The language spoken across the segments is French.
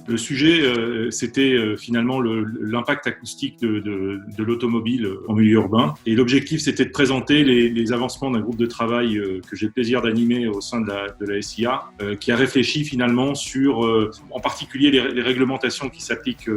Le sujet, c'était finalement l'impact acoustique de l'automobile en milieu urbain. Et l'objectif, c'était de présenter les avancements d'un groupe de travail que j'ai le plaisir d'animer au sein de la SIA, qui a réfléchi finalement sur, en particulier, les réglementations qui s'appliquent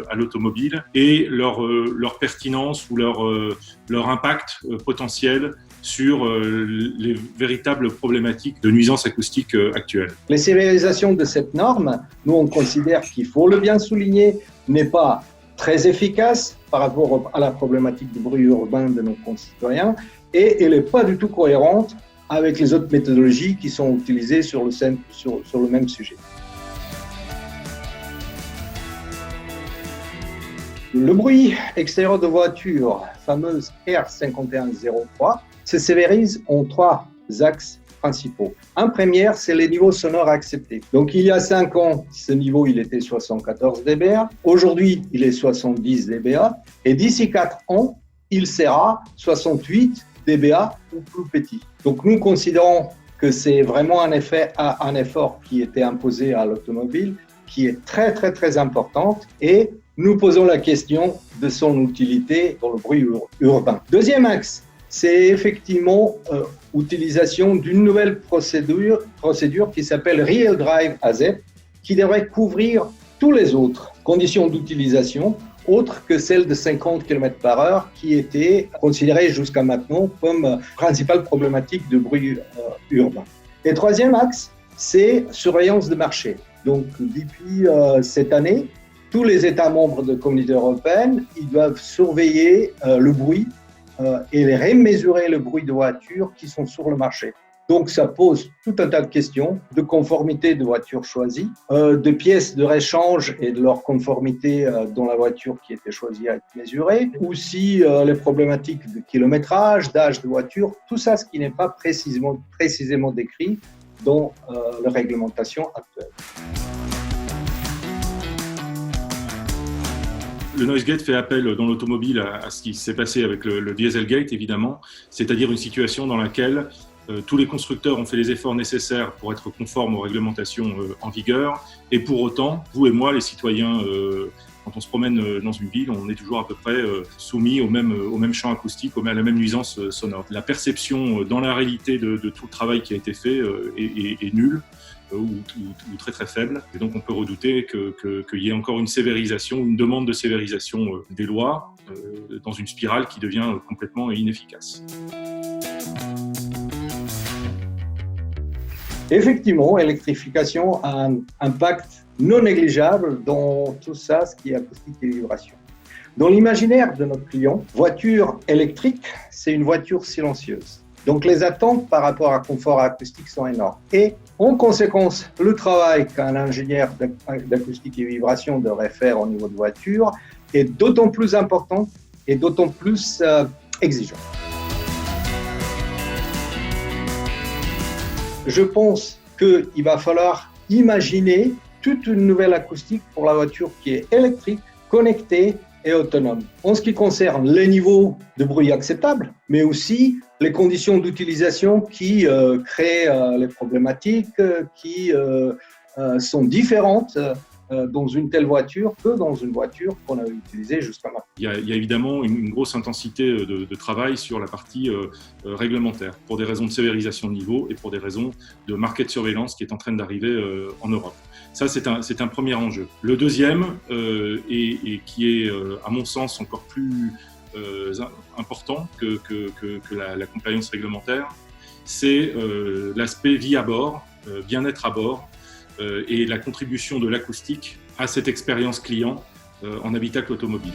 à l'automobile et leur pertinence ou leur impact potentiel sur les véritables problématiques de nuisances acoustiques actuelles. Les sévérisations de cette norme, nous on considère qu'il faut le bien souligner, n'est pas très efficace par rapport à la problématique du bruit urbain de nos concitoyens et elle n'est pas du tout cohérente avec les autres méthodologies qui sont utilisées sur le même sujet. Le bruit extérieur de voiture, fameuse R5103, se sévérise en 3 axes principaux. Un premier, c'est les niveaux sonores acceptés. Donc, il y a 5 ans, ce niveau, il était 74 dBA. Aujourd'hui, il est 70 dBA. Et d'ici 4 ans, il sera 68 dBA ou plus petit. Donc, nous considérons que c'est vraiment un effort qui était imposé à l'automobile, qui est très, très, très importante. Et nous posons la question de son utilité dans le bruit urbain. Deuxième axe, c'est effectivement l'utilisation d'une nouvelle procédure qui s'appelle Real Drive AZ, qui devrait couvrir toutes les autres conditions d'utilisation, autres que celles de 50 km/h, qui étaient considérées jusqu'à maintenant comme principale problématique de bruit urbain. Et troisième axe, c'est surveillance de marché. Donc, depuis cette année, tous les États membres de la Communauté européenne, ils doivent surveiller le bruit et remesurer le bruit de voitures qui sont sur le marché. Donc, ça pose tout un tas de questions de conformité de voitures choisies, de pièces de réchange et de leur conformité dans la voiture qui était choisie à être mesurée, aussi les problématiques de kilométrage, d'âge de voiture, tout ça, ce qui n'est pas précisément décrit dans la réglementation actuelle. Le Noisegate fait appel dans l'automobile à ce qui s'est passé avec le Dieselgate, évidemment, c'est-à-dire une situation dans laquelle tous les constructeurs ont fait les efforts nécessaires pour être conformes aux réglementations en vigueur, et pour autant, vous et moi, les citoyens, quand on se promène dans une ville, on est toujours à peu près soumis au même champ acoustique, à la même nuisance sonore. La perception dans la réalité de tout le travail qui a été fait est nulle. Ou très très faible. Et donc on peut redouter qu'il y ait encore une sévérisation, une demande de sévérisation des lois dans une spirale qui devient complètement inefficace. Effectivement, l'électrification a un impact non négligeable dans tout ça, ce qui est acoustique et vibration. Dans l'imaginaire de notre client, voiture électrique, c'est une voiture silencieuse. Donc les attentes par rapport à confort acoustique sont énormes. Et en conséquence, le travail qu'un ingénieur d'acoustique et vibration devrait faire au niveau de voiture est d'autant plus important et d'autant plus exigeant. Je pense qu'il va falloir imaginer toute une nouvelle acoustique pour la voiture qui est électrique, connectée et autonome. En ce qui concerne les niveaux de bruit acceptables, mais aussi les conditions d'utilisation qui créent les problématiques, qui sont différentes dans une telle voiture que dans une voiture qu'on avait utilisée jusqu'à maintenant. Il y a évidemment une grosse intensité de travail sur la partie réglementaire, pour des raisons de sévérisation de niveau et pour des raisons de market surveillance qui est en train d'arriver en Europe. Ça, c'est un premier enjeu. Le deuxième, et qui est, à mon sens, encore plus important que la compliance réglementaire, c'est l'aspect vie à bord, bien-être à bord, et la contribution de l'acoustique à cette expérience client en habitacle automobile.